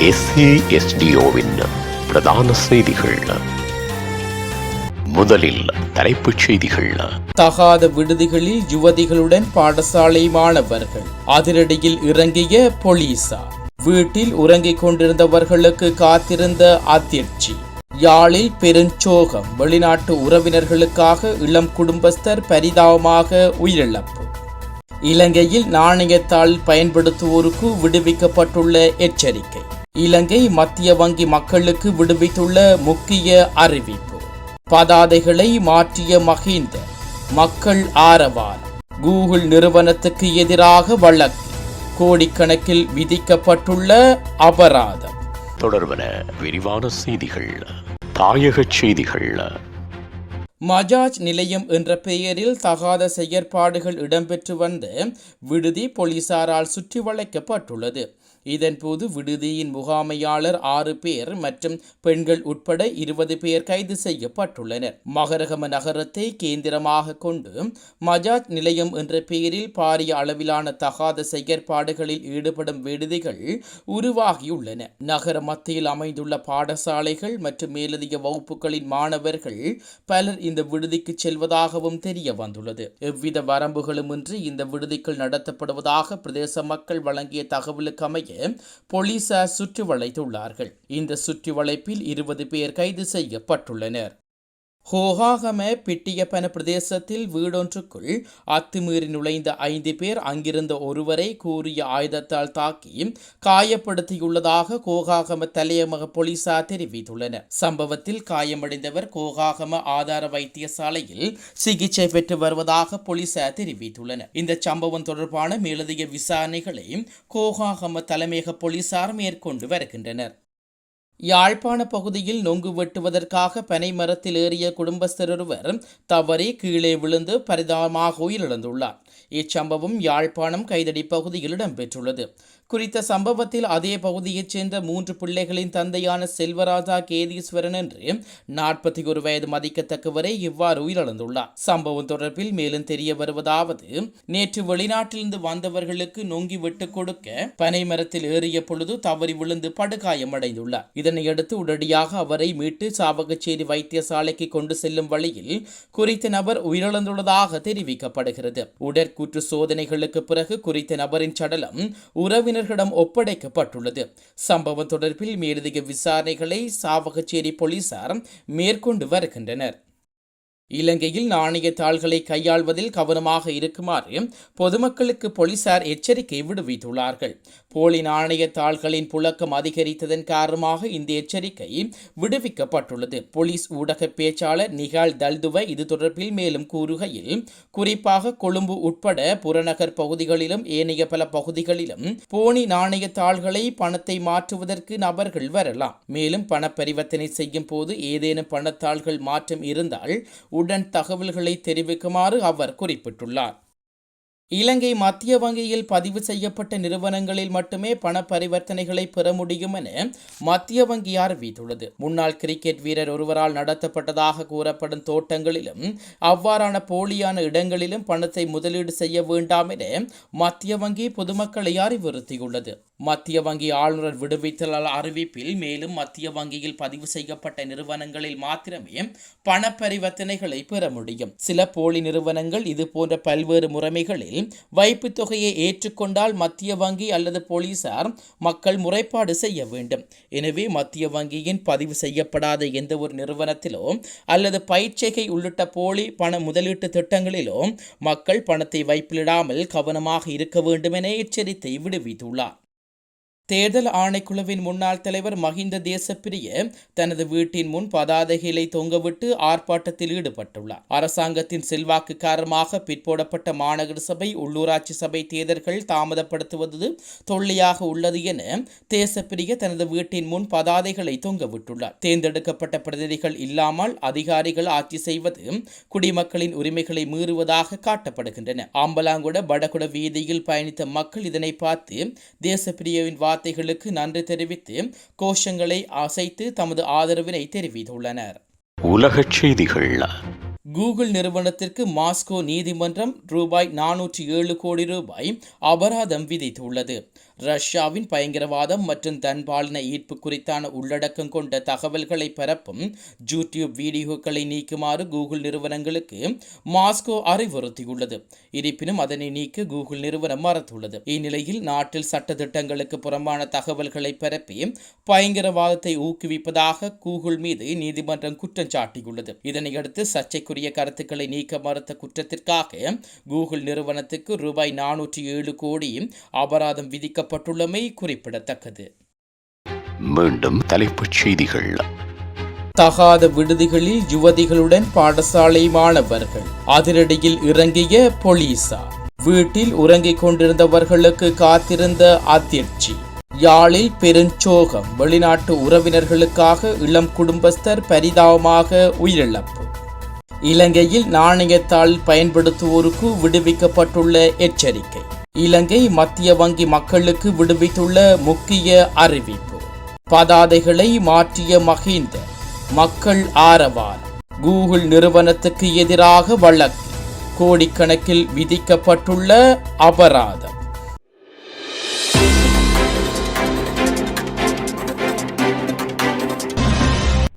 SASDOவின் பிரதான செய்திகள். முதலில் தலைப்புச் செய்திகள். தகாத விடுதிகளில் யுவதிகளுடன் பாடசாலை மாணவர்கள் அதிரடியில் இறங்கிய போலீசார். வீட்டில் உறங்கிக் கொண்டிருந்தவர்களுக்கு காத்திருந்த அதிர்ச்சி. யாழில் பெருஞ்சோகம். வெளிநாட்டு உறவினர்களுக்காக இளம் குடும்பஸ்தர் பரிதாபமாக உயிரிழப்பு. இலங்கையில் நாணயத்தாள் பயன்படுத்துவோருக்கு விடுவிக்கப்பட்டுள்ள எச்சரிக்கை. இலங்கை மத்திய வங்கி மக்களுக்கு விடுவித்துள்ள முக்கிய அறிவிப்பு. பதாதைகளை மாற்றிய மஹிந்த. மக்கள் ஆரவாரம். கூகுள் நிறுவனத்துக்கு எதிராக வழக்கு. கோடிக்கணக்கில் விதிக்கப்பட்டுள்ள அபராதம். தொடர்பன விரிவான செய்திகள். தாயக செய்திகள். மஜாஜ் நிலையம் என்ற பெயரில் தகாத செயற்பாடுகள் இடம்பெற்று வந்த விடுதி போலீசாரால் சுற்றி வளைக்கப்பட்டுள்ளது. இதன்போது விடுதியின் முகாமையாளர் 6 பேர் மற்றும் பெண்கள் உட்பட 20 பேர் கைது செய்யப்பட்டுள்ளனர். மகரகம நகரத்தை கேந்திரமாக கொண்டு மஜாஜ் நிலையம் என்ற பெயரில் பாரிய அளவிலான தகாத செயற்பாடுகளில் ஈடுபடும் விடுதிகள் உருவாகியுள்ளன. நகர மத்தியில் அமைந்துள்ள பாடசாலைகள் மற்றும் மேலதிக வகுப்புகளின் மாணவர்கள் பலர் இந்த விடுதிக்கு செல்வதாகவும் தெரிய வந்துள்ளது. எவ்வித வரம்புகளுமின்றி இந்த விடுதிக்குள் நடத்தப்படுவதாக பிரதேச மக்கள் வழங்கிய தகவலுக்கு அமைய போலீசார் சுற்றி வளைத்துள்ளார்கள். இந்த சுற்றி வளைப்பில் 20 பேர் கைது செய்யப்பட்டுள்ளனர். ஹோகாகம பிட்டியப்பன பிரதேசத்தில் வீடொன்றுக்குள் அத்துமீறி நுழைந்த 5 பேர் அங்கிருந்த ஒருவரை கூறிய ஆயுதத்தால் தாக்கி காயப்படுத்தியுள்ளதாக கோகாகம தலையமக போலீசார் தெரிவித்துள்ளனர். சம்பவத்தில் காயமடைந்தவர் கோகாகம ஆதார வைத்தியசாலையில் சிகிச்சை பெற்று வருவதாக போலீசார் தெரிவித்துள்ளனர். இந்த சம்பவம் தொடர்பான மேலதிக விசாரணைகளை கோகாகம தலைமையக போலீசார் மேற்கொண்டு வருகின்றனர். யாழ்ப்பாண பகுதியில் நொங்கு வெட்டுவதற்காக பனை மரத்தில் ஏறிய குடும்பஸ்தரொருவர் தவறி கீழே விழுந்து பரிதாபமாக உயிரிழந்துள்ளார். இச்சம்பவம் யாழ்ப்பாணம் கைதடி பகுதியில் இடம்பெற்றுள்ளது. குறித்த சம்பவத்தில் அதே பகுதியைச் சேர்ந்த 3 பிள்ளைகளின் தந்தையான செல்வராஜா கேதீஸ்வரன் என்று 41 வயது மதிக்கத்தக்கவரை இவ்வாறு உயிரிழந்துள்ளார். சம்பவம் தொடர்பில் மேலும் தெரிய வருவதாவது, நேற்று வெளிநாட்டிலிருந்து வந்தவர்களுக்கு நொங்கி வெட்டுக் கொடுக்க பனை மரத்தில் ஏறிய பொழுது தவறி விழுந்து படுகாயமடைந்துள்ளார். இதனையடுத்து உடனடியாக அவரை மீட்டு சாவகச்சேரி வைத்தியசாலைக்கு கொண்டு செல்லும் வழியில் குறித்த நபர் உயிரிழந்துள்ளதாக தெரிவிக்கப்படுகிறது. உடற்கூற்று சோதனைகளுக்கு பிறகு குறித்த நபரின் சடலம் உறவினர்களிடம் ஒப்படைக்கப்பட்டுள்ளது. சம்பவம் தொடர்பில் மேலதிக விசாரணைகளை சாவகச்சேரி போலீசார் மேற்கொண்டு வருகின்றனர். இலங்கையில் நாணய தாள்களை கையாள்வதில் கவனமாக இருக்குமாறு பொதுமக்களுக்கு போலீசார் எச்சரிக்கை விடுவித்துள்ளார்கள். போலி நாணய தாள்களின் புழக்கம் அதிகரித்ததன் காரணமாக இந்த எச்சரிக்கை விடுவிக்கப்பட்டுள்ளது. போலீஸ் ஊடக பேச்சாளர் நிகால் தல்துவ இது தொடர்பில் மேலும் கூறுகையில், குறிப்பாக கொழும்பு உட்பட புறநகர் பகுதிகளிலும் ஏனைய பல பகுதிகளிலும் போலி நாணய தாள்களை பணத்தை மாற்றுவதற்கு நபர்கள் வரலாம். மேலும் பண பரிவர்த்தனை செய்யும் போது ஏதேனும் பணத்தாள்கள் மாற்றம் இருந்தால் உடன் தகவல்களை தெரிவிக்குமாறு அவர் குறிப்பிட்டுள்ளார். இலங்கை மத்திய வங்கியில் பதிவு செய்யப்பட்ட நிறுவனங்களில் மட்டுமே பண பரிவர்த்தனைகளை பெற முடியும் என மத்திய வங்கி அறிவித்துள்ளது. முன்னாள் கிரிக்கெட் வீரர் ஒருவரால் நடத்தப்பட்டதாக கூறப்படும் தோட்டங்களிலும் அவ்வாறான போலியான இடங்களிலும் பணத்தை முதலீடு செய்ய வேண்டாம் என மத்திய வங்கி பொதுமக்களை அறிவுறுத்தியுள்ளது. மத்திய வங்கி ஆளுநர் விடுவித்துள்ள அறிவிப்பில் மேலும் மத்திய வங்கியில் பதிவு செய்யப்பட்ட நிறுவனங்களில் மாத்திரமே பண பரிவர்த்தனைகளை பெற முடியும். சில போலி நிறுவனங்கள் இதுபோன்ற பல்வேறு முறைமைகளில் வைப்பு தொகையை ஏற்றுக்கொண்டால் மத்திய வங்கி அல்லது போலீசார் மக்கள் முறைப்பாடு செய்ய வேண்டும். எனவே மத்திய வங்கியின் பதிவு செய்யப்படாத எந்த ஒரு நிறுவனத்திலோ அல்லது பயிற்சிகை உள்ளிட்ட போலி பண முதலீட்டு திட்டங்களிலோ மக்கள் பணத்தை வைப்பிலிடாமல் கவனமாக இருக்க வேண்டும் என எச்சரித்தை விடுவித்துள்ளார். தேர்தல் ஆணைக்குழுவின் முன்னாள் தலைவர் மஹிந்த தேசப்பிரிய தனது வீட்டின் முன் பதாதைகளை தொங்கவிட்டு ஆர்ப்பாட்டத்தில் ஈடுபட்டுள்ளார். அரசாங்கத்தின் செல்வாக்கு காரணமாக பிற்போடப்பட்ட மாநகர சபை உள்ளூராட்சி சபை தேர்தல்கள் தாமதப்படுத்துவது தொல்லையாக உள்ளது என தேசப்பிரிய தனது வீட்டின் முன் பதாதைகளை தொங்கவிட்டுள்ளார். தேர்ந்தெடுக்கப்பட்ட பிரதிநிதிகள் இல்லாமல் அதிகாரிகள் ஆட்சி செய்வது குடிமக்களின் உரிமைகளை மீறுவதாக காட்டப்படுகின்றன. ஆம்பலாங்குட வடகுட வீதியில் பயணித்த மக்கள் இதனை பார்த்து தேசப்பிரியவின் வார்த்தைகளுக்கு நன்றி தெரிவித்து கோஷங்களை அசைத்து தமது ஆதரவினை தெரிவித்துள்ளனர். உலகச் செய்திகள். கூகுள் நிறுவனத்திற்கு மாஸ்கோ நீதிமன்றம் ரூபாய் 407 கோடி ரூபாய் அபராதம் விதித்துள்ளது. ரஷ்யாவின் பயங்கரவாதம் மற்றும் தன்பாலின ஈர்ப்பு குறித்தான உள்ளடக்கம் கொண்ட தகவல்களை பரப்பும் யூடியூப் வீடியோக்களை நீக்குமாறு கூகுள் நிறுவனங்களுக்கு மாஸ்கோ அறிவுறுத்தியுள்ளது. இருப்பினும் அதனை நீக்க கூகுள் நிறுவனம் மறுத்துள்ளது. இந்நிலையில் நாட்டில் சட்டத்திட்டங்களுக்கு புறம்பான தகவல்களை பரப்பி பயங்கரவாதத்தை ஊக்குவிப்பதாக கூகுள் மீது நீதிமன்றம் குற்றம் சாட்டியுள்ளது. இதனையடுத்து சர்ச்சைக்குரிய கருத்துக்களை நீக்க மறுத்த குற்றத்திற்காக கூகுள் நிறுவனத்துக்கு ரூபாய் 407 கோடி அபராதம் விதிக்கப்பட்டுள்ளமை குறிப்பிடத்தக்கது. மீண்டும் தலைப்புச் செய்திகள். தகாத விடுதிகளில் யுவதிகளுடன் பாடசாலை மாணவர்கள் அதிரடியில் இறங்கிய போலீசார். வீட்டில் உறங்கிக் கொண்டிருந்தவர்களுக்கு காத்திருந்த அதிர்ச்சி. யாழில் பெருஞ்சோகம். வெளிநாட்டு உறவினர்களுக்காக இளம் குடும்பஸ்தர் பரிதாபமாக உயிரிழப்பு. இலங்கையில் நாணயத்தாள் பயன்படுத்துவோருக்கு விடுவிக்கப்பட்டுள்ள எச்சரிக்கை. இலங்கை மத்திய வங்கி மக்களுக்கு விடுவித்துள்ள முக்கிய அறிவிப்பு. பதாதைகளை மாற்றிய மஹிந்த. மக்கள் ஆரவாரம். கூகுள் நிறுவனத்துக்கு எதிராக வழக்கு. கோடிக்கணக்கில் விதிக்கப்பட்டுள்ள அபராதம்.